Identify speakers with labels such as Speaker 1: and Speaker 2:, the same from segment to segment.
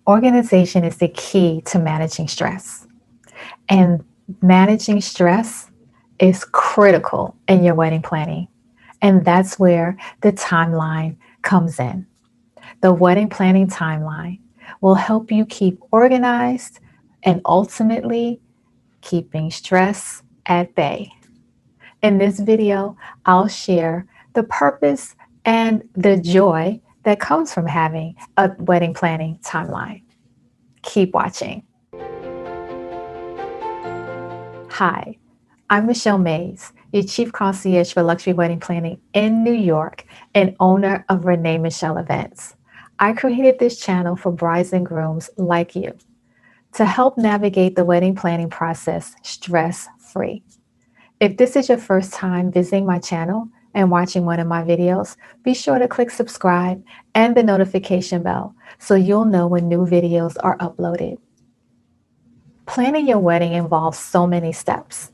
Speaker 1: Organization is the key to managing stress. And managing stress is critical in your wedding planning. And that's where the timeline comes in. The wedding planning timeline will help you keep organized and ultimately keeping stress at bay. In this video, I'll share the purpose and the joy that comes from having a wedding planning timeline. Keep watching. Hi, I'm Michelle Mays, your Chief Concierge for Luxury Wedding Planning in New York and owner of Renee Michelle Events. I created this channel for brides and grooms like you to help navigate the wedding planning process stress-free. If this is your first time visiting my channel and watching one of my videos, be sure to click subscribe and the notification bell so you'll know when new videos are uploaded. Planning your wedding involves so many steps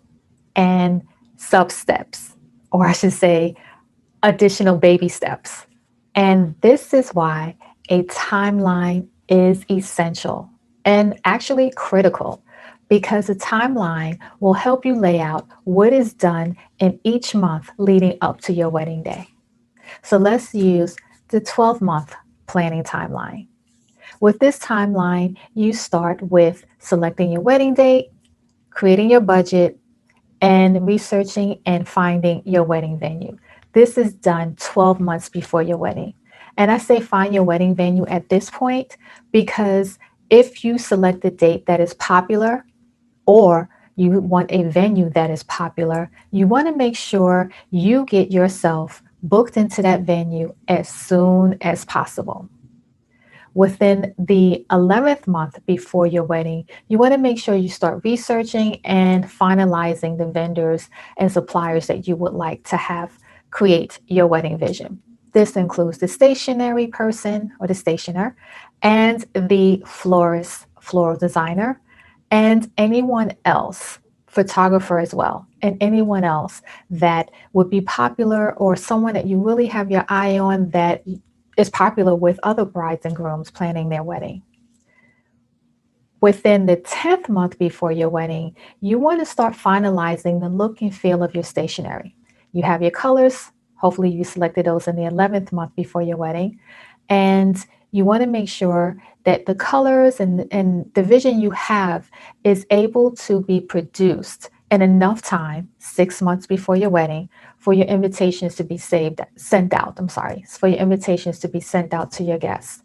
Speaker 1: and sub steps, or I should say, additional baby steps. And this is why a timeline is essential and actually critical because a timeline will help you lay out what is done in each month leading up to your wedding day. So let's use the 12-month planning timeline. With this timeline, you start with selecting your wedding date, creating your budget, and researching and finding your wedding venue. This is done 12 months before your wedding. And I say find your wedding venue at this point because if you select a date that is popular or you want a venue that is popular, you want to make sure you get yourself booked into that venue as soon as possible. Within the 11th month before your wedding, you want to make sure you start researching and finalizing the vendors and suppliers that you would like to have create your wedding vision. This includes the stationery person or the stationer and the florist, floral designer, and anyone else, photographer as well, and anyone else that would be popular or someone that you really have your eye on that is popular with other brides and grooms planning their wedding. Within the 10th month before your wedding, you want to start finalizing the look and feel of your stationery. You have your colors. Hopefully you selected those in the 11th month before your wedding. And you want to make sure that the colors and the vision you have is able to be produced in enough time, 6 months before your wedding, for your invitations to be sent out. For your invitations to be sent out to your guests.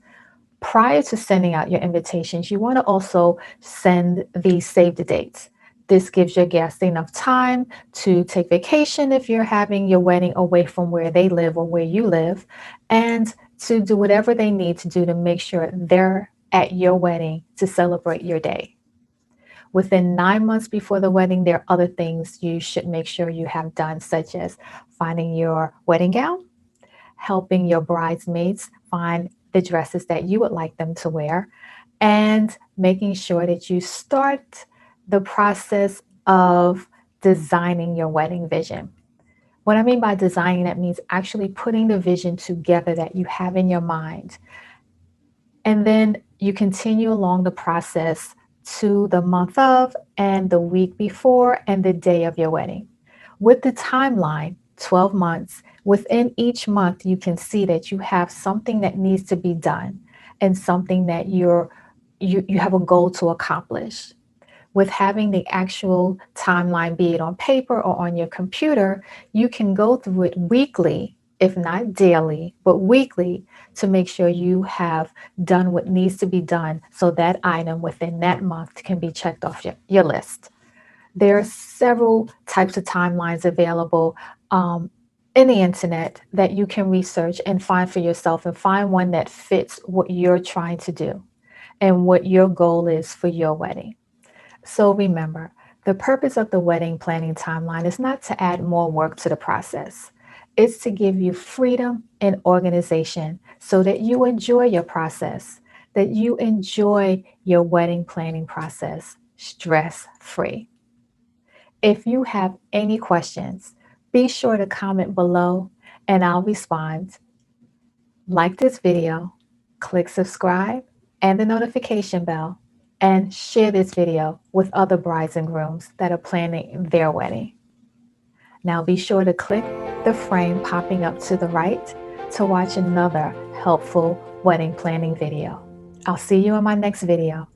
Speaker 1: Prior to sending out your invitations, you want to also send the save the dates. This gives your guests enough time to take vacation if you're having your wedding away from where they live or where you live, and to do whatever they need to do to make sure they're at your wedding to celebrate your day. Within 9 months before the wedding, there are other things you should make sure you have done, such as finding your wedding gown, helping your bridesmaids find the dresses that you would like them to wear, and making sure that you start the process of designing your wedding vision. What I mean by designing, that means actually putting the vision together that you have in your mind. And then you continue along the process to the month of and the week before and the day of your wedding. With the timeline, 12 months, within each month, you can see that you have something that needs to be done and something that you have a goal to accomplish. With having the actual timeline, be it on paper or on your computer, you can go through it weekly, if not daily, but weekly, to make sure you have done what needs to be done so that item within that month can be checked off your list. There are several types of timelines available in the internet that you can research and find for yourself and find one that fits what you're trying to do and what your goal is for your wedding. So remember, the purpose of the wedding planning timeline is not to add more work to the process. It's to give you freedom and organization so that you enjoy your process, that you enjoy your wedding planning process stress-free. If you have any questions, be sure to comment below and I'll respond. Like this video, click subscribe, and the notification bell, and share this video with other brides and grooms that are planning their wedding. Now be sure to click the frame popping up to the right to watch another helpful wedding planning video. I'll see you in my next video.